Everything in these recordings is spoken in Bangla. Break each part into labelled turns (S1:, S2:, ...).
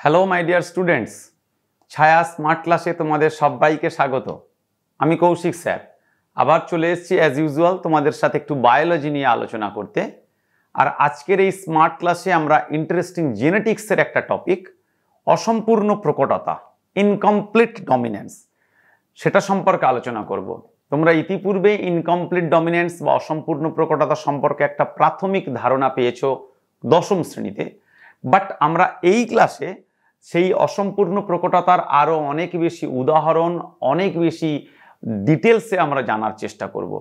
S1: হ্যালো মাই ডিয়ার স্টুডেন্টস, ছায়া স্মার্ট ক্লাসে তোমাদের সবাইকে স্বাগত। আমি কৌশিক স্যার আবার চলে এসেছি অ্যাজ ইউজুয়াল তোমাদের সাথে একটু বায়োলজি নিয়ে আলোচনা করতে। আর আজকের এই স্মার্ট ক্লাসে আমরা ইন্টারেস্টিং জেনেটিক্সের একটা টপিক, অসম্পূর্ণ প্রকটতা, ইনকমপ্লিট ডমিনেন্স, সেটা সম্পর্কে আলোচনা করব। তোমরা ইতিপূর্বে ইনকমপ্লিট ডমিনেন্স বা অসম্পূর্ণ প্রকটতা সম্পর্কে একটা প্রাথমিক ধারণা পেয়েছো দশম শ্রেণীতে, বাট আমরা এই ক্লাসে সেই অসম্পূর্ণ প্রকটতার আরও অনেক বেশি উদাহরণ, অনেক বেশি ডিটেলসে আমরা জানার চেষ্টা করব।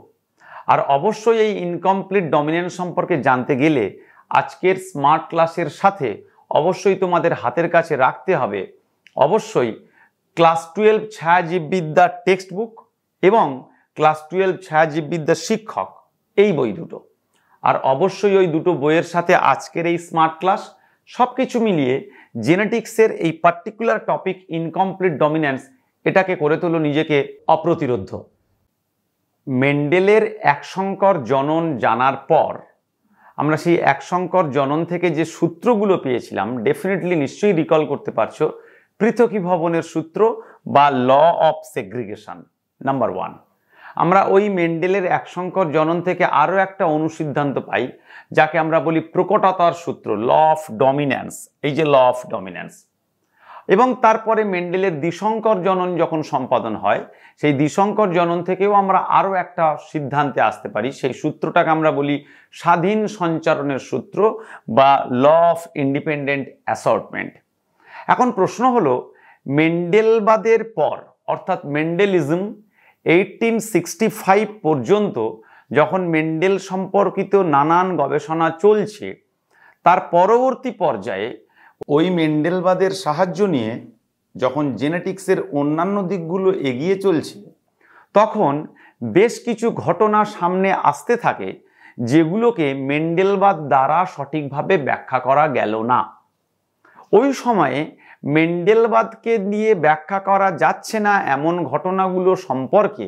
S1: আর অবশ্যই এই ইনকমপ্লিট ডমিনেন্স সম্পর্কে জানতে গেলে আজকের স্মার্ট ক্লাসের সাথে অবশ্যই তোমাদের হাতের কাছে রাখতে হবে অবশ্যই ক্লাস 12 ছায়াজীববিদ্যার টেক্সট বুক এবং ক্লাস 12 ছায়াজীববিদ্যার শিক্ষক, এই বই দুটো। আর অবশ্যই ওই দুটো বইয়ের সাথে আজকের এই স্মার্ট ক্লাস, সব কিছু মিলিয়ে জেনেটিক্সের এই পার্টিকুলার টপিক ইনকমপ্লিট ডমিনেন্স, এটাকে করে তোলো নিজেকে অপ্রতিরোধ্য। মেন্ডেলের একসংকর জনন জানার পর আমরা সেই একসংকর জনন থেকে যে সূত্রগুলো পেয়েছিলাম, ডেফিনেটলি নিশ্চয়ই রিকল করতে পারছো, পৃথকীভবনের সূত্র বা ল অফ সেগ্রিগেশন নাম্বার 1। আমরা ওই মেন্ডেলের একসংকর জনন থেকে আরও একটা অনুসিদ্ধান্ত পাই, যাকে আমরা বলি প্রকটতার সূত্র, ল অফ ডমিন্যান্স, এই যে ল অফ ডমিন্যান্স। এবং তারপরে মেন্ডেলের দ্বিসংকর জনন যখন সম্পাদন হয়, সেই দ্বিসংকর জনন থেকেও আমরা আরও একটা সিদ্ধান্তে আসতে পারি, সেই সূত্রটাকে আমরা বলি স্বাধীন সঞ্চারণের সূত্র বা ল অফ ইন্ডিপেন্ডেন্ট অ্যাসর্টমেন্ট। এখন প্রশ্ন হলো, মেন্ডেলবাদের পর অর্থাৎ মেন্ডেলিজম 1865 পর্যন্ত যখন মেন্ডেল সম্পর্কিত নানান গবেষণা চলছে, তার পরবর্তী পর্যায়ে ওই মেন্ডেলবাদের সাহায্য নিয়ে যখন জেনেটিক্সের অন্যান্য দিকগুলো এগিয়ে চলছে, তখন বেশ কিছু ঘটনা সামনে আসতে থাকে যেগুলোকে মেন্ডেলবাদ দ্বারা সঠিকভাবে ব্যাখ্যা করা গেল না। ওই সময়ে মেন্ডেলবাদকে দিয়ে ব্যাখ্যা করা যাচ্ছে না এমন ঘটনাগুলো সম্পর্কে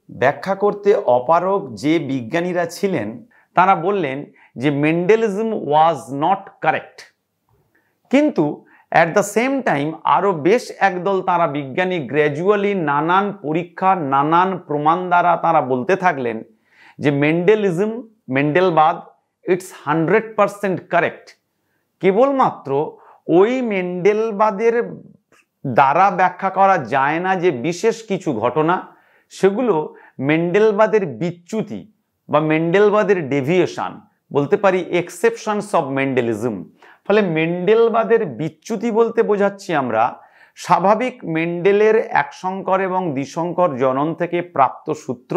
S1: ব্যাখ্যা করতে অপারগ যে বিজ্ঞানীরা ছিলেন, তারা বললেন যে মেন্ডেলিজম ওয়াজ নট কারেক্ট। কিন্তু অ্যাট দ্য সেম টাইম আরও বেশ একদল তারা বিজ্ঞানী গ্র্যাজুয়ালি নানান পরীক্ষা, নানান প্রমাণ দ্বারা তারা বলতে থাকলেন যে মেন্ডেলবাদ ইটস 100% কারেক্ট। কেবলমাত্র ওই মেন্ডেলবাদের দ্বারা ব্যাখ্যা করা যায় না যে বিশেষ কিছু ঘটনা, সেগুলো মেন্ডেলবাদের বিচ্যুতি বা মেন্ডেলবাদের ডেভিয়েশন, বলতে পারি এক্সেপশনস অফ মেন্ডেলিজম। ফলে মেন্ডেলবাদের বিচ্যুতি বলতে বোঝাচ্ছি আমরা স্বাভাবিক মেন্ডেলের একসংকর এবং দ্বিসংকর জনন থেকে প্রাপ্ত সূত্র,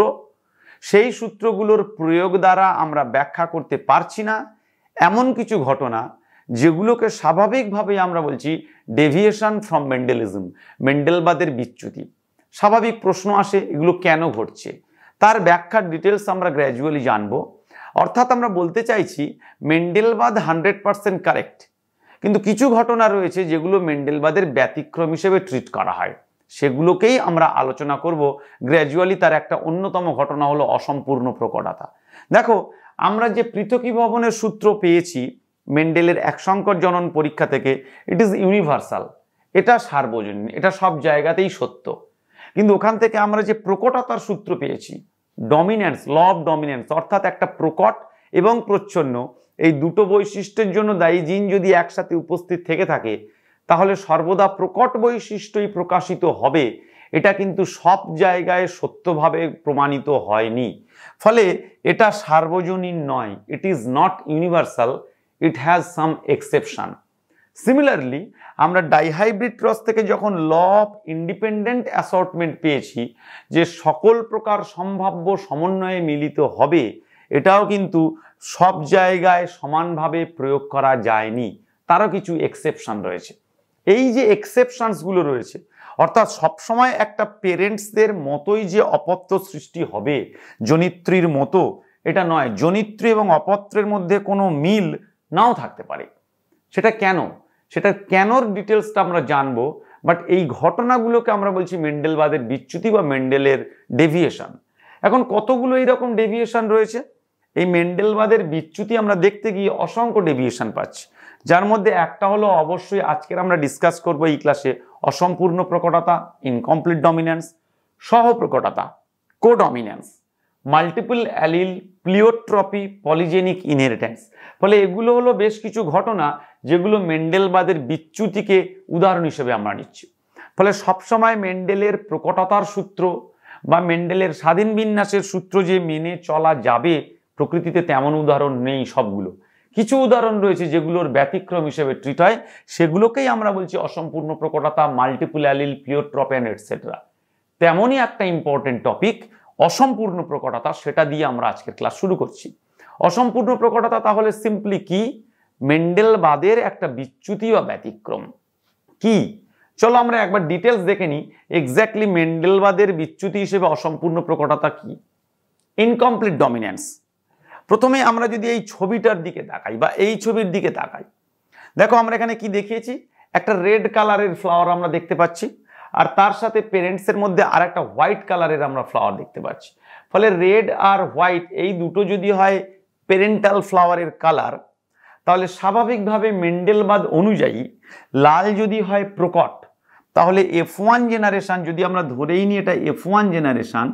S1: সেই সূত্রগুলোর প্রয়োগ দ্বারা আমরা ব্যাখ্যা করতে পারছি না এমন কিছু ঘটনা, যেগুলোকে স্বাভাবিকভাবে আমরা বলছি ডেভিয়েশন ফ্রম মেন্ডেলিজম, মেন্ডেলবাদের বিচ্যুতি। স্বাভাবিক প্রশ্ন আসে, এগুলো কেন ঘটছে, তার ব্যাখ্যার ডিটেলস আমরা গ্র্যাজুয়ালি জানবো। অর্থাৎ আমরা বলতে চাইছি মেন্ডেলবাদ 100% কারেক্ট, কিন্তু কিছু ঘটনা রয়েছে যেগুলো মেন্ডেলবাদের ব্যতিক্রম হিসেবে ট্রিট করা হয়, সেগুলোকেই আমরা আলোচনা করব গ্র্যাজুয়ালি। তার একটা অন্যতম ঘটনা হলো অসম্পূর্ণ প্রকটতা। দেখো, আমরা যে পৃথকীভবনের সূত্র পেয়েছি মেন্ডেলের একসংকর জনন পরীক্ষা থেকে, ইট ইজ ইউনিভার্সাল, এটা সার্বজনীন, এটা সব জায়গাতেই সত্য। কিন্তু ওখান থেকে আমরা যে প্রকটতার সূত্র পেয়েছি, ডমিন্যান্স, ল অফ ডমিন্যান্স, অর্থাৎ একটা প্রকট এবং প্রচ্ছন্ন এই দুটো বৈশিষ্ট্যের জন্য দায়ী জিন যদি একসাথে উপস্থিত থেকে থাকে, তাহলে সর্বদা প্রকট বৈশিষ্ট্যই প্রকাশিত হবে, এটা কিন্তু সব জায়গায় সত্যভাবে প্রমাণিত হয়নি। ফলে এটা সার্বজনীন নয়, it is not universal, it has some exception. Similarly আমরা ডাইহাইব্রিড ক্রস থেকে যখন ল অফ ইন্ডিপেন্ডেন্ট অ্যাসর্টমেন্ট পেয়েছি, যে সকল প্রকার সম্ভাব্য সমন্বয়ে মিলিত হবে, এটাও কিন্তু সব জায়গায় সমানভাবে প্রয়োগ করা যায়নি, তারও কিছু এক্সেপশন রয়েছে। এই যে এক্সেপশনসগুলো রয়েছে, অর্থাৎ সবসময় একটা পেরেন্টসদের মতোই যে অপত্য সৃষ্টি হবে জনিত্রীর মতো, এটা নয়। জনিত্রী এবং অপত্রের মধ্যে কোনো মিল নাও থাকতে পারে। সেটা কেনর ডিটেলসটা আমরা জানবো, বাট এই ঘটনাগুলোকে আমরা বলছি মেন্ডেলবাদের বিচ্যুতি বা মেন্ডেলের ডেভিয়েশন। এখন কতগুলো এইরকম ডেভিয়েশন রয়েছে, এই মেন্ডেলবাদের বিচ্যুতি আমরা দেখতে গিয়ে অসংখ্য ডেভিয়েশন পাচ্ছি। যার মধ্যে একটা হলো অবশ্যই আজকের আমরা ডিসকাস করব এই ক্লাসে অসম্পূর্ণ প্রকটতা, ইনকমপ্লিট ডমিন্যান্স, সহপ্রকটতা, codominance, multiple allele, pleiotropy, polygenic inheritance. ফলে এগুলো হলো বেশ কিছু ঘটনা যেগুলো মেন্ডেলবাদের বিচ্যুতিকে উদাহরণ হিসেবে আমরা নিচ্ছি। ফলে সবসময় মেন্ডেলের প্রকটতার সূত্র বা মেন্ডেলের স্বাধীন বিন্যাসের সূত্র যে মেনে চলা যাবে প্রকৃতিতে তেমন উদাহরণ নেই সবগুলো। কিছু উদাহরণ রয়েছে যেগুলোর ব্যতিক্রম হিসেবে ট্রিট হয়, সেগুলোকেই আমরা বলছি অসম্পূর্ণ প্রকটতা, multiple allele, pleiotropy and etcetera. তেমনই একটা ইম্পর্টেন্ট টপিক অসম্পূর্ণ প্রকটতা, সেটা দিয়ে আমরা আজকের ক্লাস শুরু করছি। অসম্পূর্ণ প্রকটতা তাহলে সিম্পলি কি? মেন্ডেলবাদের একটা বিচ্যুতি বা ব্যতিক্রম। কি? চলো আমরা একবার ডিটেলস দেখে নিই এক্স্যাক্টলি মেন্ডেলবাদের বিচ্যুতি হিসেবে অসম্পূর্ণ প্রকটতা কি। Incomplete dominance. প্রথমে আমরা যদি এই ছবিটার দিকে তাকাই বা এই ছবির দিকে তাকাই, দেখো আমরা এখানে কি দেখিয়েছি, একটা রেড কালারের ফ্লাওয়ার আমরা দেখতে পাচ্ছি, আর তার সাথে পেরেন্টসের মধ্যে আর একটা হোয়াইট কালারের আমরা ফ্লাওয়ার দেখতে পাচ্ছি। ফলে রেড আর হোয়াইট এই দুটো যদি হয় পেরেন্টাল ফ্লাওয়ারের কালার, তাহলে স্বাভাবিকভাবে মেন্ডেলবাদ অনুযায়ী লাল যদি হয় প্রকট, তাহলে F1 জেনারেশন, যদি আমরা ধরেই নিই এটা F1 জেনারেশন,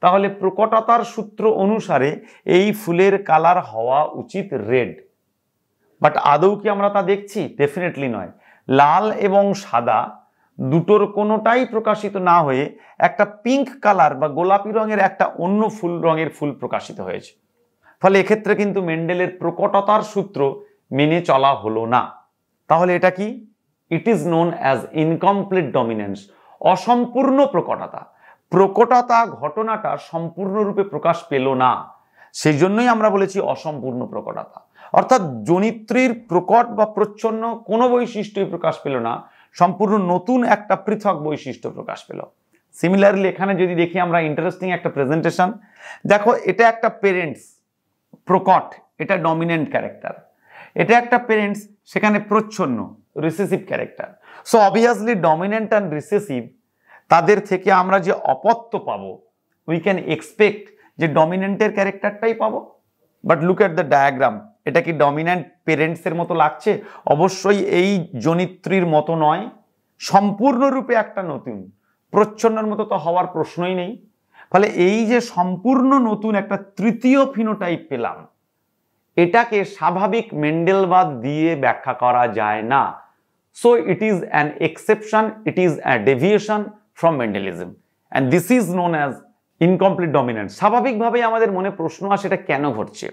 S1: তাহলে প্রকটতার সূত্র অনুসারে এই ফুলের কালার হওয়া উচিত রেড। বাট আদৌ কি আমরা তা দেখছি? ডেফিনেটলি নয়। লাল এবং সাদা দুটোর কোনোটাই প্রকাশিত না হয়ে একটা পিঙ্ক কালার বা গোলাপি রঙের একটা অন্য রঙের ফুল প্রকাশিত হয়েছে। ফলে এক্ষেত্রে কিন্তু মেন্ডেলের প্রকটতার সূত্র মেনে চলা হলো না। তাহলে এটা কি? It is known as incomplete dominance, অসম্পূর্ণ প্রকটতা। প্রকটতা ঘটনাটা সম্পূর্ণরূপে প্রকাশ পেল না, সেই জন্যই আমরা বলেছি অসম্পূর্ণ প্রকটতা। অর্থাৎ জনিত্রীর প্রকট বা প্রচ্ছন্ন কোনো বৈশিষ্ট্যই প্রকাশ পেল না, সম্পূর্ণ নতুন একটা পৃথক বৈশিষ্ট্য প্রকাশ পেল। সিমিলারলি এখানে যদি দেখি আমরা ইন্টারেস্টিং একটা প্রেজেন্টেশন, দেখো এটা একটা পেরেন্টস প্রকট, এটা ডমিনেন্ট ক্যারেক্টার, এটা একটা পেরেন্টস সেখানে প্রচ্ছন্ন recessive character. So obviously dominant and recessive, তাদের থেকে আমরা যে অপত্য পাবো, উই ক্যান এক্সপেক্ট যে ডমিনেন্টের ক্যারেক্টারটাই পাবো। But look at the diagram, এটা কি ডমিন্যান্ট পেরেন্টসের মতো লাগছে? অবশ্যই এই জনিত্রীর মতো নয়, সম্পূর্ণরূপে একটা নতুন। প্রচ্ছন্নের মতো তো হওয়ার প্রশ্নই নেই। ফলে এই যে সম্পূর্ণ নতুন একটা তৃতীয় ফিনোটাইপ পেলাম, এটাকে স্বাভাবিক মেন্ডেলবাদ দিয়ে ব্যাখ্যা করা যায় না। So it is an exception, it is a deviation from Mendelism, and this is known as incomplete dominance. স্বাভাবিকভাবেই আমাদের মনে প্রশ্ন আসে এটা কেন ঘটছে।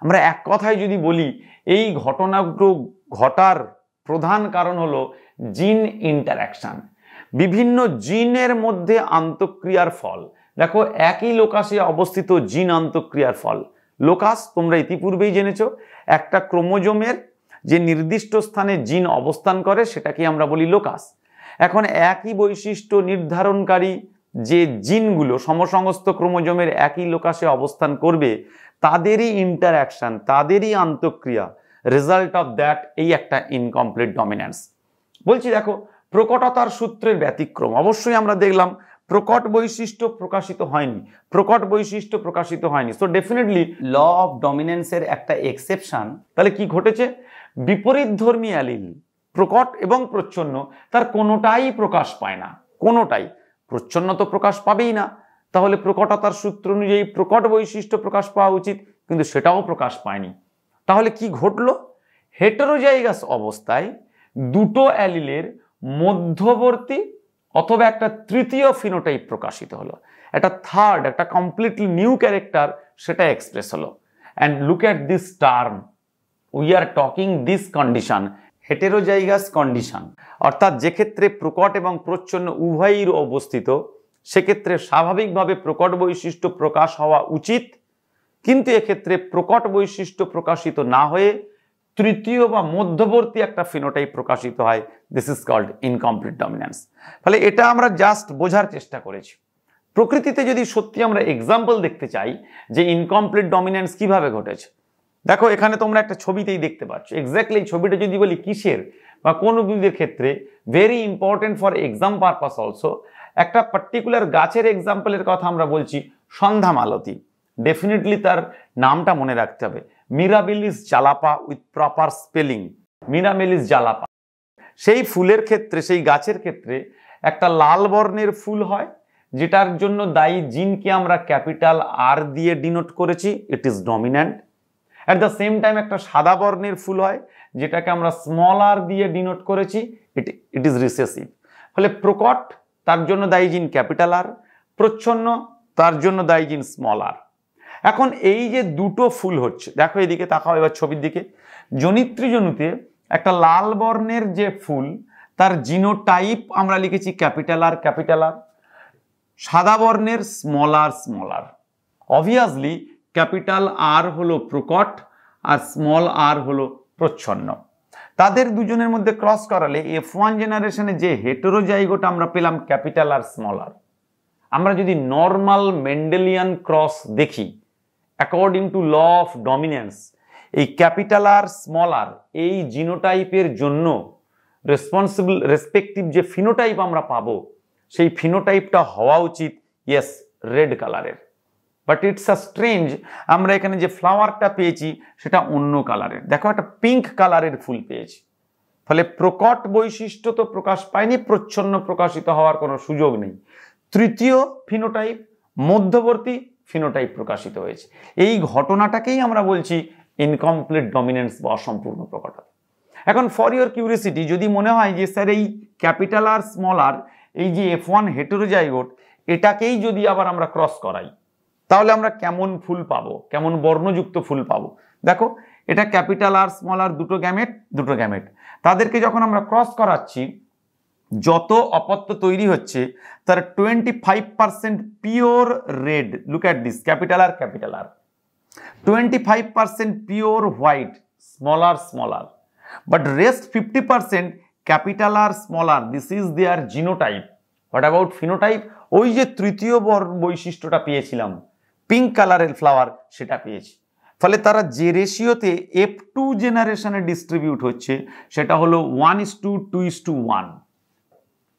S1: আমরা এক কথায় যদি বলি, এই ঘটনাগুলো ঘটার প্রধান কারণ হলো জিন ইন্টারাকশন, বিভিন্ন জিনের মধ্যে আন্তঃক্রিয়ার ফল। দেখো একই লোকাসে অবস্থিত জিন আন্তঃক্রিয়ার ফল। লোকাস তোমরা ইতিপূর্বেই জেনেছো, একটা ক্রোমোজোমের যে নির্দিষ্ট স্থানে জিন অবস্থান করে সেটাকে আমরা বলি লোকাস। এখন একই বৈশিষ্ট্য নির্ধারণকারী যে জিনগুলো সমসংস্থ ক্রোমোজোমের একই লোকাসে অবস্থান করবে, তাদেরই ইন্টারঅ্যাকশন, তাদেরই আন্তঃক্রিয়া, রেজাল্ট অফ দ্যাট এই একটা ইনকমপ্লিট ডমিন্যান্স। বলছি দেখো প্রকটতার সূত্রের ব্যতিক্রম। অবশ্যই আমরা দেখলাম প্রকট বৈশিষ্ট্য প্রকাশিত হয়নি, প্রকট বৈশিষ্ট্য প্রকাশিত হয়নি। সো ডেফিনেটলি ল অফ ডমিনেন্সের একটা এক্সেপশন। তাহলে কি ঘটেছে? বিপরীত ধর্মী অ্যালিল প্রকট এবং প্রচ্ছন্ন, তার কোনোটাই প্রকাশ পায় না, কোনোটাই। প্রচ্ছন্ন তো প্রকাশ পাবেই না, তাহলে প্রকটতার সূত্র অনুযায়ী প্রকট বৈশিষ্ট্য প্রকাশ পাওয়া উচিত, কিন্তু সেটাও প্রকাশ পায়নি। তাহলে কি ঘটলো? হেটেরোজাইগাস অবস্থায় দুটো অ্যালিলের মধ্যবর্তী অথবা একটা তৃতীয় ফিনোটাইপ প্রকাশিত হলো, একটা থার্ড, একটা কমপ্লিটলি নিউ ক্যারেক্টার সেটা এক্সপ্রেস হলো। And look at this term, we are talking this condition heterozygous condition, অর্থাৎ যে ক্ষেত্রে প্রকট এবং প্রচ্ছন্ন উভয়ই অবস্থিত, সেক্ষেত্রে স্বাভাবিকভাবে প্রকট বৈশিষ্ট্য প্রকাশ হওয়া উচিত, কিন্তু এক্ষেত্রে প্রকট বৈশিষ্ট্য প্রকাশিত না হয়ে তৃতীয় বা মধ্যবর্তী একটা ফিনোটাইপ প্রকাশিত হয়। This is called incomplete dominance. ফলে এটা আমরা জাস্ট বোঝার চেষ্টা করেছি। প্রকৃতিতে যদি সত্যি আমরা এক্সাম্পল দেখতে চাই যে ইনকমপ্লিট ডমিন্যান্স কিভাবে ঘটেছে, দেখো এখানে তোমরা একটা ছবিতেই দেখতে পাচ্ছ। এক্স্যাক্টলি এই ছবিটা যদি বলি কিসের বা কোন উদ্ভিদের ক্ষেত্রে, very important for exam purpose also, একটা পার্টিকুলার গাছের এক্সাম্পলের কথা আমরা বলছি, সন্ধ্যা মালতী। ডেফিনেটলি তার নামটা মনে রাখতে হবে, মিরাবিলিস জালাপা উইথ প্রপার স্পেলিং। মিরামিলিস জালাপা। সেই ফুলের ক্ষেত্রে, সেই গাছের ক্ষেত্রে একটা লাল বর্ণের ফুল হয়, যেটার জন্য দায়ী জিনকে আমরা ক্যাপিটাল আর দিয়ে ডিনোট করেছি, it is dominant. At the same time একটা সাদা বর্ণের ফুল হয়, যেটাকে আমরা স্মল আর দিয়ে ডিনোট করেছি, ইট ইজ রিসেসিভ। ফলে প্রকট, তার জন্য দায়ী জিন ক্যাপিটাল আর, প্রচ্ছন্ন, তার জন্য দায়ী জিন স্মল আর। এখন এই যে দুটো ফুল হচ্ছে, দেখো এদিকে তাকাও এবার ছবির দিকে, জনিত্রী জনুতে একটা লাল বর্ণের যে ফুল, তার জিনোটাইপ আমরা লিখেছি ক্যাপিটাল আর ক্যাপিটাল আর, সাদা বর্ণের স্মল আর। অবভিয়াসলি ক্যাপিটাল আর হলো প্রকট আর স্মল আর হলো প্রচ্ছন্ন। তাদের দুজনের মধ্যে ক্রস করালে F1 জেনারেশনে যে হেটেরোজাইগোট আমরা পেলাম ক্যাপিটাল আর স্মল আর, আমরা যদি নর্মাল মেন্ডেলিয়ান ক্রস দেখি according to law of dominance, এই ক্যাপিটাল আর স্মল আর এই জিনোটাইপের জন্য রেসপেক্টিভ যে ফিনোটাইপ আমরা পাবো, সেই ফিনোটাইপটা হওয়া উচিত ইয়েস রেড কালারের। বাট ইটস আ স্ট্রেঞ্জ, আমরা এখানে যে ফ্লাওয়ারটা পেয়েছি সেটা অন্য কালারের। দেখো একটা পিঙ্ক কালারের ফুল পেয়েছি। ফলে প্রকট বৈশিষ্ট্য তো প্রকাশ পায়নি, প্রচ্ছন্ন প্রকাশিত হওয়ার কোনো সুযোগ নেই। তৃতীয় ফিনোটাইপ, মধ্যবর্তী ফিনোটাইপ প্রকাশিত হয়েছে। এই ঘটনাটাকেই আমরা বলছি ইনকমপ্লিট ডমিনেন্স বা অসম্পূর্ণ প্রকটতা। এখন ফর ইউর কিউরিয়াসিটি, যদি মনে হয় যে স্যার এই ক্যাপিটাল আর স্মল আর, এই যে F1 হেটেরোজাইগোট, এটাকেই যদি আবার আমরা ক্রস করাই, তাহলে আমরা কেমন ফুল পাবো, কেমন বর্ণযুক্ত ফুল পাবো। দেখো এটা ক্যাপিটাল আর স্মল আর দুটো গ্যামেট, তাদেরকে যখন আমরা ক্রস করাচ্ছি, যত অপত্য তৈরি হচ্ছে তার 25% pure red, look at this, capital R 25% pure white, small R, but rest 50% capital R small R, this is their জিনোটাইপ। What about phenotype? ওই যে তৃতীয় বৈশিষ্ট্যটা পেয়েছিলাম পিঙ্ক কালারের ফ্লাওয়ার, সেটা পেয়েছি। ফলে তারা যে রেশিওতে F2 জেনারেশনে ডিস্ট্রিবিউট হচ্ছে সেটা হলো 1:2:1।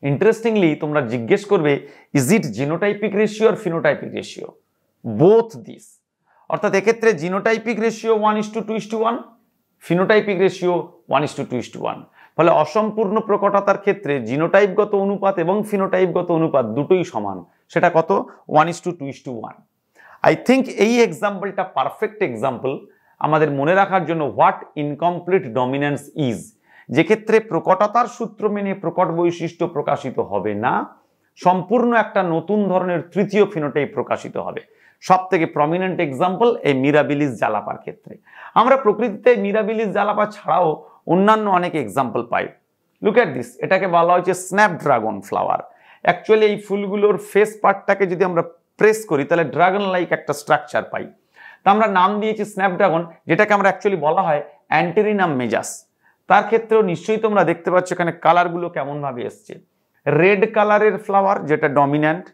S1: ইন্টারেস্টিংলি তোমরা জিজ্ঞেস করবে, ইজ ইট জিনোটাইপিক রেশিও আর ফিনোটাইপিক রেশিও? Both this. অর্থাৎ এক্ষেত্রে জিনোটাইপিক রেশিও 1:2:1, ফিনোটাইপিক রেশিও 1:2:1। ফলে অসম্পূর্ণ প্রকটতার ক্ষেত্রে জিনোটাইপগত অনুপাত এবং ফিনোটাইপগত অনুপাত দুটোই সমান। সেটা কত? 1:2:1। আই থিঙ্ক এই এক্সাম্পলটা পারফেক্ট এক্সাম্পল আমাদের মনে রাখার জন্য, হোয়াট ইনকমপ্লিট ডমিনেন্স ইজ। যে ক্ষেত্রে প্রকটতার সূত্র মেনে প্রকট বৈশিষ্ট্য প্রকাশিত হবে না, সম্পূর্ণ একটা নতুন ধরনের তৃতীয় ফিনোটাইপ প্রকাশিত হবে। সব থেকে প্রমিনেন্ট এক্সাম্পল এই মিরাবিলিস জালাপার ক্ষেত্রে। আমরা প্রকৃতিতে মিরাবিলিস জালাপা ছাড়াও অন্যান্য অনেক example pi. Look at this, এটাকে বলা হচ্ছে স্ন্যাপড্রাগন ফ্লাওয়ার। অ্যাকচুয়ালি এই ফুলগুলোর ফেস পার্টটাকে যদি আমরা প্রেস করি তাহলে ড্রাগন লাইক একটা স্ট্রাকচার পাই। তা আমরা নাম দিয়েছি স্ন্যাপড্রাগন, যেটাকে আমরা অ্যাকচুয়ালি বলা হয় অ্যান্টেরিনাম মেজাস। তার ক্ষেত্রেও নিশ্চয়ই তোমরা দেখতে পাচ্ছ এখানে কালারগুলো কেমন ভাবে এসছে। রেড কালারের ফ্লাওয়ার যেটা ডমিন্যান্ট,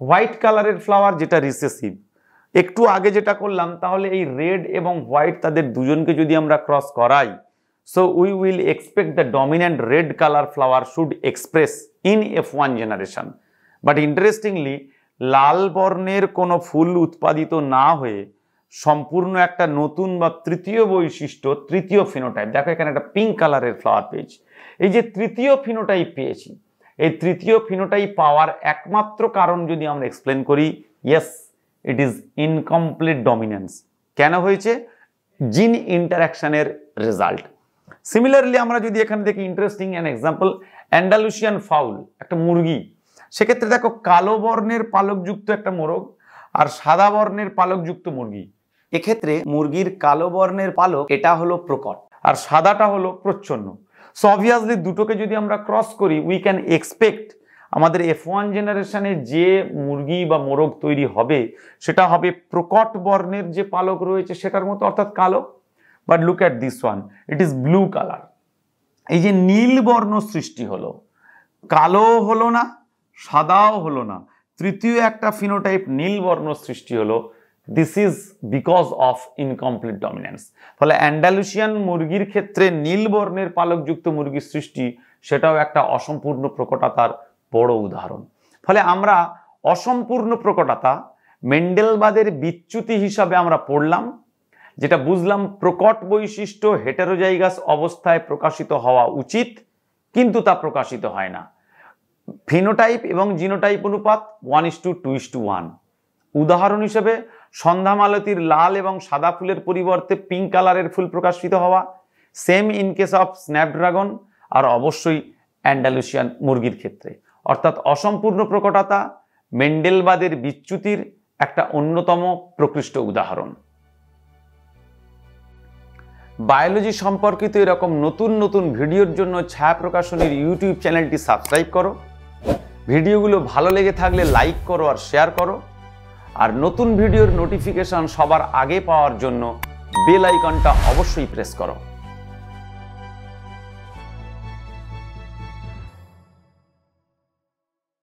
S1: হোয়াইট কালারের ফ্লাওয়ার যেটা রিসেসিভ। একটু আগে যেটা করলাম, তাহলে এই রেড এবং হোয়াইট তাদের দুজনকে যদি আমরা ক্রস করাই, so we will expect the dominant red colour flower should express in F1 generation. But interestingly লাল বর্ণের কোনো ফুল উৎপাদিত না হয়ে সম্পূর্ণ একটা নতুন বা তৃতীয় বৈশিষ্ট্য, তৃতীয় ফিনোটাইপ, দেখো এখানে একটা পিঙ্ক কালারের ফ্লাওয়ার পেয়েছি। এই যে তৃতীয় ফিনোটাইপ পেয়েছি, এই তৃতীয় ফিনোটাইপ পাওয়ার একমাত্র কারণ যদি আমরা এক্সপ্লেন করি, yes it is incomplete dominance. কেন হয়েছে? জিন ইন্টারাকশনের রেজাল্ট। সিমিলারলি আমরা যদি এখানে দেখি interesting an example, Andalusian foul, একটা মুরগি। সেক্ষেত্রে দেখো কালো বর্ণের পালকযুক্ত একটা মোরগ আর সাদা বর্ণের পালকযুক্ত মুরগি। এক্ষেত্রে মুরগির কালো বর্ণের পালক, এটা হলো প্রকট, আর সাদাটা হলো প্রচ্ছন্ন। সো অবভিয়াসলি দুটোকে যদি আমরা ক্রস করি, উই ক্যান এক্সপেক্ট আমাদের F1 জেনারেশনে যে মুরগি বা মোরগ তৈরি হবে সেটা হবে প্রকট বর্ণের যে পালক রয়েছে সেটার মতো, অর্থাৎ কালো। But look at this one, it is blue colour. এই যে নীল বর্ণ সৃষ্টি হলো, কালো হলো না, সাদাও হলো না, তৃতীয় একটা ফিনোটাইপ নীল বর্ণ সৃষ্টি হলো। This is because of incomplete dominance. ফলে অ্যান্ডালুসিয়ান মুরগির ক্ষেত্রে নীল বর্ণের পালকযুক্ত মুরগির সৃষ্টি, সেটাও একটা অসম্পূর্ণ প্রকটতার বড় উদাহরণ। ফলে আমরা অসম্পূর্ণ প্রকটতা মেন্ডেলবাদের বিচ্যুতি হিসাবে আমরা পড়লাম, যেটা বুঝলাম প্রকট বৈশিষ্ট্য হেটেরোজাইগাস অবস্থায় প্রকাশিত হওয়া উচিত, কিন্তু তা প্রকাশিত হয় না। ফিনোটাইপ এবং জিনোটাইপ অনুপাত 1:2:1। উদাহরণ হিসেবে সন্ধ্যামালতীর লাল এবং সাদা ফুলের পরিবর্তে পিঙ্ক কালারের ফুল প্রকাশিত হওয়া, same in case of snapdragon, আর অবশ্যই অ্যান্ডালুসিয়ান মুরগির ক্ষেত্রে। অর্থাৎ অসম্পূর্ণ প্রকটতা মেন্ডেলবাদের বিচ্যুতির একটা অন্যতম প্রকৃষ্ট উদাহরণ। বায়োলজি সম্পর্কিত এরকম নতুন নতুন ভিডিওর জন্য ছায়া প্রকাশনীর ইউটিউব চ্যানেলটি সাবস্ক্রাইব করো। ভিডিওগুলো ভালো লেগে থাকলে লাইক করো আর শেয়ার করো। আর নতুন ভিডিওর নোটিফিকেশন সবার আগে পাওয়ার জন্য বেল আইকনটা অবশ্যই প্রেস করো।